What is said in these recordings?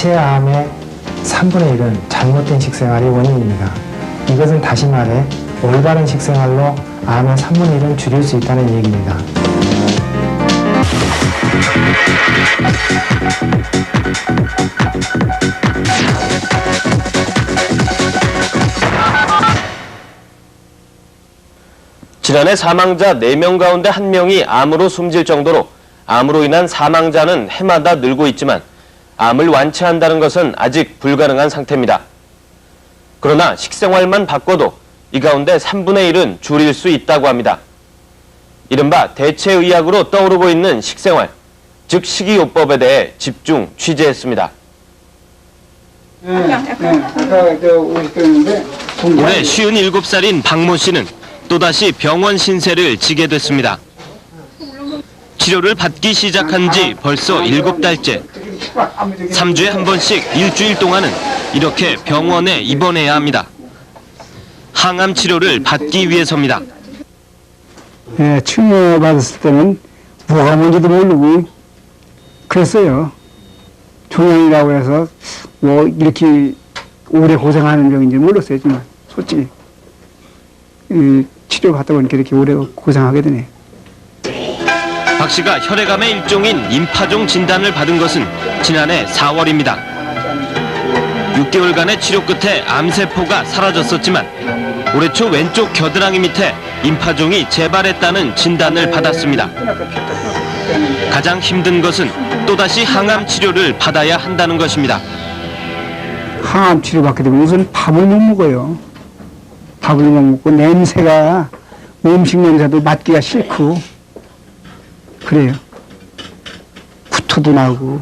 대체 암의 3분의 1은 잘못된 식생활이 원인입니다. 이것은 다시 말해 올바른 식생활로 암의 3분의 1은 줄일 수 있다는 얘기입니다. 지난해 사망자 4명 가운데 1명이 암으로 숨질 정도로 암으로 인한 사망자는 해마다 늘고 있지만 암을 완치한다는 것은 아직 불가능한 상태입니다. 그러나 식생활만 바꿔도 이 가운데 3분의 1은 줄일 수 있다고 합니다. 이른바 대체의학으로 떠오르고 있는 식생활, 즉 식이요법에 대해 집중 취재했습니다. 올해 57살인 박모 씨는 또다시 병원 신세를 지게 됐습니다. 치료를 받기 시작한 지 벌써 7달째. 3주에 한 번씩 일주일 동안은 이렇게 병원에 입원해야 합니다. 항암 치료를 받기 위해서입니다. 예, 치료 받았을 때는 뭐가 뭔지도 모르고 그랬어요. 종양이라고 해서 뭐 이렇게 오래 고생하는 병인지 몰랐어요. 정말 솔직히 치료 받다 보니까 이렇게 오래 고생하게 되네. 박 씨가 혈액암의 일종인 임파종 진단을 받은 것은 지난해 4월입니다. 6개월간의 치료 끝에 암세포가 사라졌었지만 올해 초 왼쪽 겨드랑이 밑에 임파종이 재발했다는 진단을 받았습니다. 가장 힘든 것은 또다시 항암 치료를 받아야 한다는 것입니다. 항암 치료 받게 되면 우선 밥을 못 먹어요. 밥을 못 먹고 냄새가 음식 냄새도 맡기가 싫고 그래요. 구토도 나고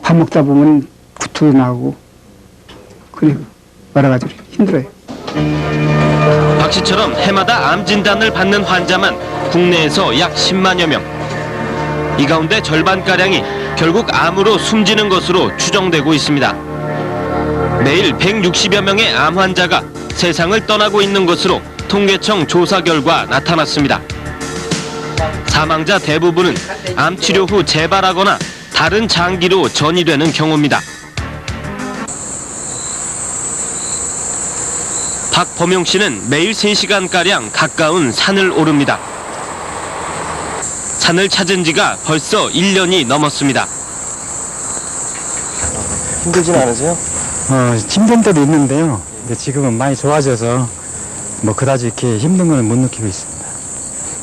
밥 먹다 보면 구토도 나고 그리고 여러 가지로 힘들어요. 박 씨처럼 해마다 암 진단을 받는 환자만 국내에서 약 10만여 명. 이 가운데 절반가량이 결국 암으로 숨지는 것으로 추정되고 있습니다. 매일 160여 명의 암 환자가 세상을 떠나고 있는 것으로 통계청 조사 결과 나타났습니다. 사망자 대부분은 암 치료 후 재발하거나 다른 장기로 전이되는 경우입니다. 박범용 씨는 매일 3시간가량 가까운 산을 오릅니다. 산을 찾은 지가 벌써 1년이 넘었습니다. 힘들진 않으세요? 힘든 때도 있는데요. 근데 지금은 많이 좋아져서 뭐 그다지 이렇게 힘든 건 못 느끼고 있습니다.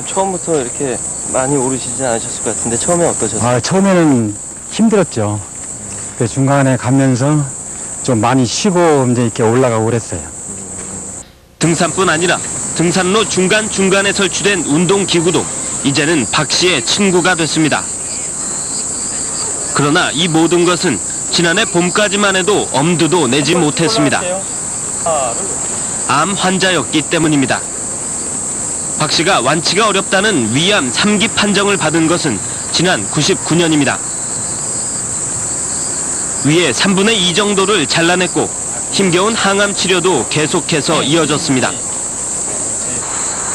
처음부터 이렇게 많이 오르시진 않으셨을 것 같은데 처음에 어떠셨어요? 처음에는 힘들었죠. 그 중간에 가면서 좀 많이 쉬고 이제 이렇게 올라가고 그랬어요. 등산뿐 아니라 등산로 중간중간에 설치된 운동기구도 이제는 박 씨의 친구가 됐습니다. 그러나 이 모든 것은 지난해 봄까지만 해도 엄두도 내지 못했습니다. 암 환자였기 때문입니다. 박 씨가 완치가 어렵다는 위암 3기 판정을 받은 것은 지난 99년입니다. 위의 3분의 2 정도를 잘라냈고 힘겨운 항암 치료도 계속해서 이어졌습니다.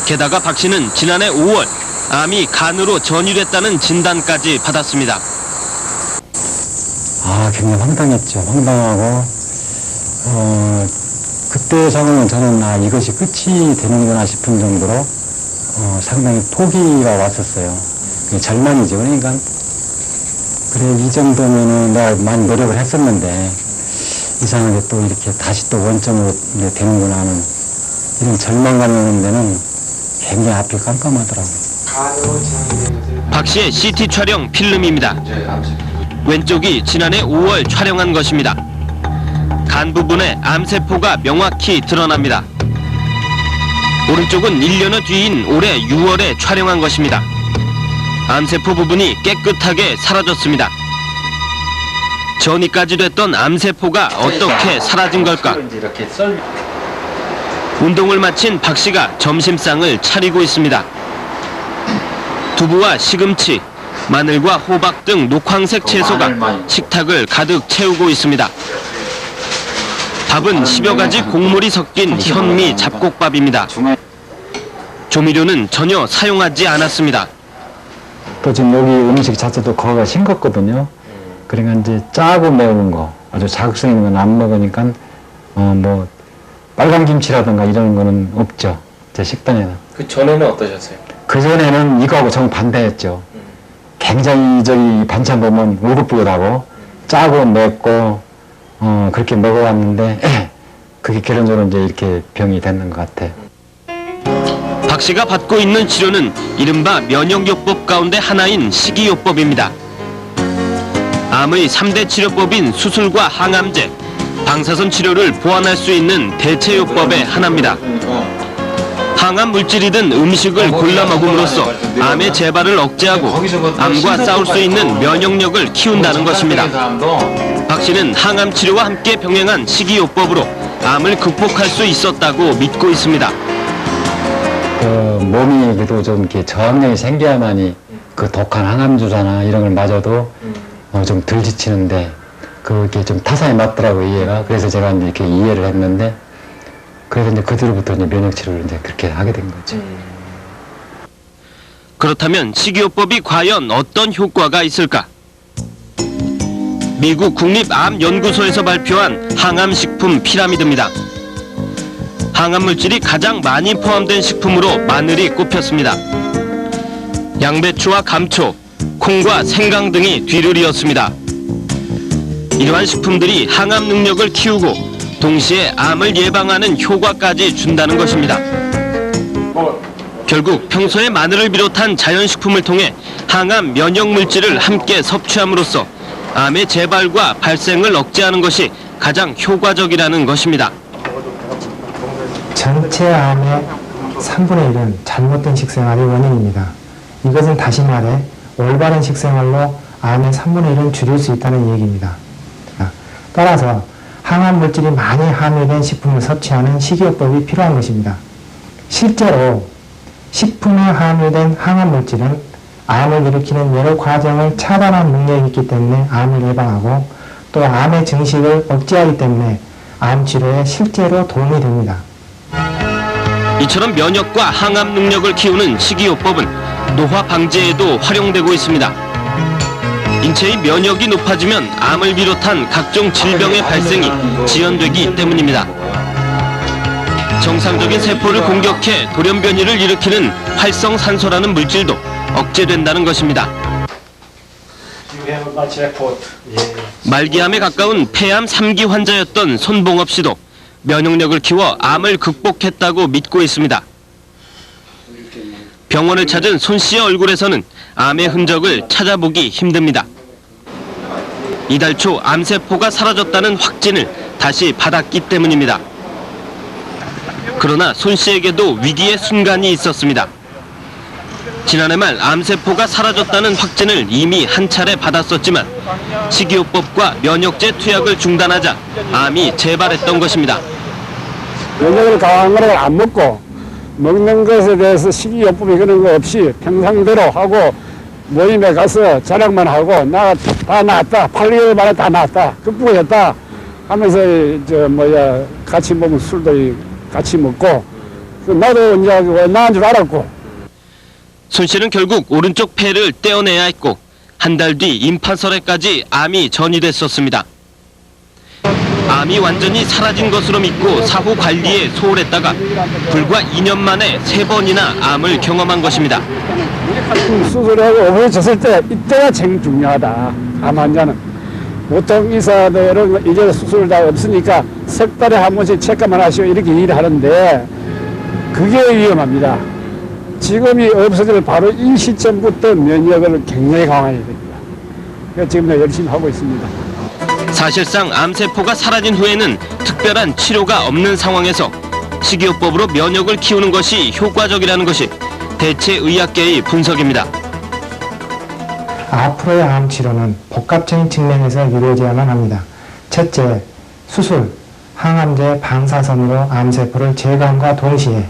게다가 박 씨는 지난해 5월 암이 간으로 전이됐다는 진단까지 받았습니다. 굉장히 황당했죠. 황당하고 그때 상황은 저는 이것이 끝이 되는구나 싶은 정도로 상당히 포기가 왔었어요. 그게 절망이죠. 그러니까 그래 이 정도면은 내가 많이 노력을 했었는데 이상하게 또 이렇게 다시 또 원점으로 이제 되는구나 하는 이런 절망감이 오는 데는 굉장히 앞이 깜깜하더라고요. 박 씨의 CT 촬영 필름입니다. 왼쪽이 지난해 5월 촬영한 것입니다. 간 부분에 암세포가 명확히 드러납니다. 오른쪽은 1년여 뒤인 올해 6월에 촬영한 것입니다. 암세포 부분이 깨끗하게 사라졌습니다. 전이까지 됐던 암세포가 어떻게 사라진 걸까? 운동을 마친 박 씨가 점심상을 차리고 있습니다. 두부와 시금치, 마늘과 호박 등 녹황색 채소가 식탁을 가득 채우고 있습니다. 밥은 10여 가지 곡물이 섞인 현미 잡곡밥입니다. 조미료는 전혀 사용하지 않았습니다. 또 지금 여기 음식 자체도 거가 싱겁거든요. 그러니까 이제 짜고 매운 거, 아주 자극성 있는 건 안 먹으니까 뭐 빨간 김치라든가 이런 거는 없죠. 제 식단에는. 그 전에는 어떠셨어요? 그 전에는 이거하고 정반대였죠. 굉장히 저기 반찬 보면 울긋불긋하고 짜고 맵고 그렇게 먹어왔는데 그게 결론적으로 이제 이렇게 병이 됐는 것 같아요. 박 씨가 받고 있는 치료는 이른바 면역요법 가운데 하나인 식이요법입니다. 암의 3대 치료법인 수술과 항암제, 방사선 치료를 보완할 수 있는 대체요법의 하나입니다. 항암 물질이든 음식을 골라 먹음으로써 암의 재발을 억제하고 암과 싸울 수 있는 면역력을 키운다는 것입니다. 박 씨는 항암 치료와 함께 병행한 식이요법으로 암을 극복할 수 있었다고 믿고 있습니다. 몸이 그래도 좀 이렇게 저항력이 생겨야만이 그 독한 항암 주사나 이런 걸 맞아도 좀 덜 지치는데 그게 좀 타산이 맞더라고 이해가. 그래서 제가 이제 이렇게 이해를 했는데 그래서 이제 그 뒤로부터 이제 면역 치료를 이제 그렇게 하게 된 거죠. 그렇다면 식이요법이 과연 어떤 효과가 있을까? 미국 국립암연구소에서 발표한 항암식품 피라미드입니다. 항암 물질이 가장 많이 포함된 식품으로 마늘이 꼽혔습니다. 양배추와 감초, 콩과 생강 등이 뒤를 이었습니다. 이러한 식품들이 항암 능력을 키우고 동시에 암을 예방하는 효과까지 준다는 것입니다. 결국 평소에 마늘을 비롯한 자연식품을 통해 항암 면역 물질을 함께 섭취함으로써 암의 재발과 발생을 억제하는 것이 가장 효과적이라는 것입니다. 전체 암의 3분의 1은 잘못된 식생활이 원인입니다. 이것은 다시 말해 올바른 식생활로 암의 3분의 1은 줄일 수 있다는 얘기입니다. 따라서 항암 물질이 많이 함유된 식품을 섭취하는 식이요법이 필요한 것입니다. 실제로 식품에 함유된 항암 물질은 암을 일으키는 여러 과정을 차단하는 능력이 있기 때문에 암을 예방하고 또 암의 증식을 억제하기 때문에 암 치료에 실제로 도움이 됩니다. 이처럼 면역과 항암 능력을 키우는 식이요법은 노화 방지에도 활용되고 있습니다. 인체의 면역이 높아지면 암을 비롯한 각종 질병의 발생이 지연되기 때문입니다. 정상적인 세포를 공격해 돌연변이를 일으키는 활성산소라는 물질도 억제된다는 것입니다. 말기암에 가까운 폐암 3기 환자였던 손봉업 씨도 면역력을 키워 암을 극복했다고 믿고 있습니다. 병원을 찾은 손 씨의 얼굴에서는 암의 흔적을 찾아보기 힘듭니다. 이달 초 암세포가 사라졌다는 확진을 다시 받았기 때문입니다. 그러나 손 씨에게도 위기의 순간이 있었습니다. 지난해 말 암세포가 사라졌다는 확진을 이미 한 차례 받았었지만 식이요법과 면역제 투약을 중단하자 암이 재발했던 것입니다. 면역을 강한 걸 안 먹고 먹는 것에 대해서 식이요법이 그런 거 없이 평상대로 하고 모임에 가서 자랑만 하고 나 다 나았다. 8개월 만에 다 나았다. 극복했다 하면서 같이 먹으면 술도 같이 먹고 나도 이제 나은 줄 알았고. 손 씨는 결국 오른쪽 폐를 떼어내야 했고 한 달 뒤 임파설에까지 암이 전이됐었습니다. 암이 완전히 사라진 것으로 믿고 사후 관리에 소홀했다가 불과 2년 만에 3번이나 암을 경험한 것입니다. 수술하고 없어졌을 때 이때가 제일 중요하다. 암 환자는 보통 의사들은 이제 수술 다 없으니까 석 달에 한 번씩 체크만 하시고 이렇게 일을 하는데 그게 위험합니다. 지금이 없어질 바로 이 시점부터 면역을 굉장히 강화해야 됩니다. 그래서 지금 열심히 하고 있습니다. 사실상 암세포가 사라진 후에는 특별한 치료가 없는 상황에서 식이요법으로 면역을 키우는 것이 효과적이라는 것이 대체의학계의 분석입니다. 앞으로의 암 치료는 복합적인 측면에서 이루어져야만 합니다. 첫째, 수술, 항암제, 방사선으로 암세포를 제거함과 동시에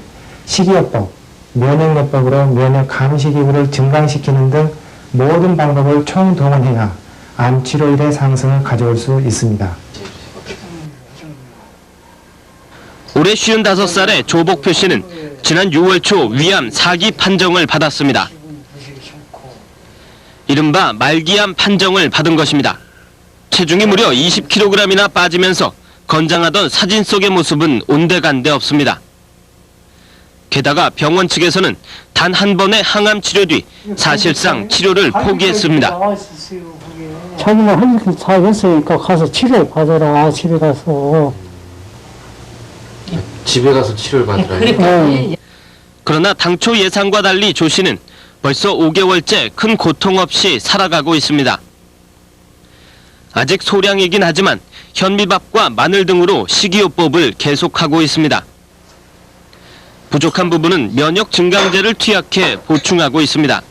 식이요법, 면역요법으로 면역 감시 기구를 증강시키는 등 모든 방법을 총동원해야 암 치료율의 상승을 가져올 수 있습니다. 올해 55살의 조복표 씨는 지난 6월 초 위암 4기 판정을 받았습니다. 이른바 말기암 판정을 받은 것입니다. 체중이 무려 20kg이나 빠지면서 건장하던 사진 속의 모습은 온데간데 없습니다. 게다가 병원 측에서는 단 한 번의 항암 치료 뒤 사실상 치료를 포기했습니다. 자기는 한국에 살겠으니까 가서 치료를 받아라, 집에 가서. 집에 가서 치료를 받으라요? 그러나 당초 예상과 달리 조 씨는 벌써 5개월째 큰 고통 없이 살아가고 있습니다. 아직 소량이긴 하지만 현미밥과 마늘 등으로 식이요법을 계속하고 있습니다. 부족한 부분은 면역 증강제를 투약해 보충하고 있습니다.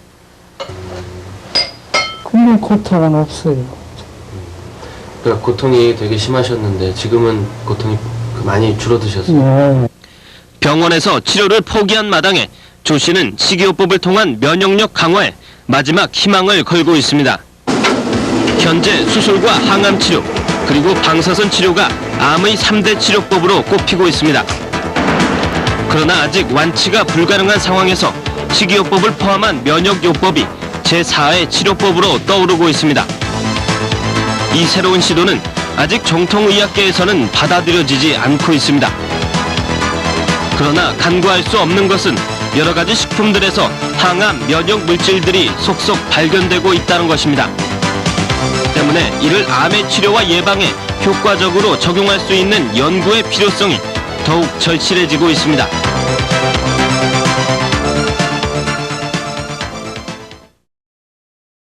그런 고통은 없어요. 그러니까 고통이 되게 심하셨는데 지금은 고통이 많이 줄어드셨어요? 네. 병원에서 치료를 포기한 마당에 조 씨는 식이요법을 통한 면역력 강화에 마지막 희망을 걸고 있습니다. 현재 수술과 항암 치료, 그리고 방사선 치료가 암의 3대 치료법으로 꼽히고 있습니다. 그러나 아직 완치가 불가능한 상황에서 식이요법을 포함한 면역요법이 제4의 치료법으로 떠오르고 있습니다. 이 새로운 시도는 아직 정통의학계에서는 받아들여지지 않고 있습니다. 그러나 간과할 수 없는 것은 여러 가지 식품들에서 항암 면역 물질들이 속속 발견되고 있다는 것입니다. 때문에 이를 암의 치료와 예방에 효과적으로 적용할 수 있는 연구의 필요성이 더욱 절실해지고 있습니다.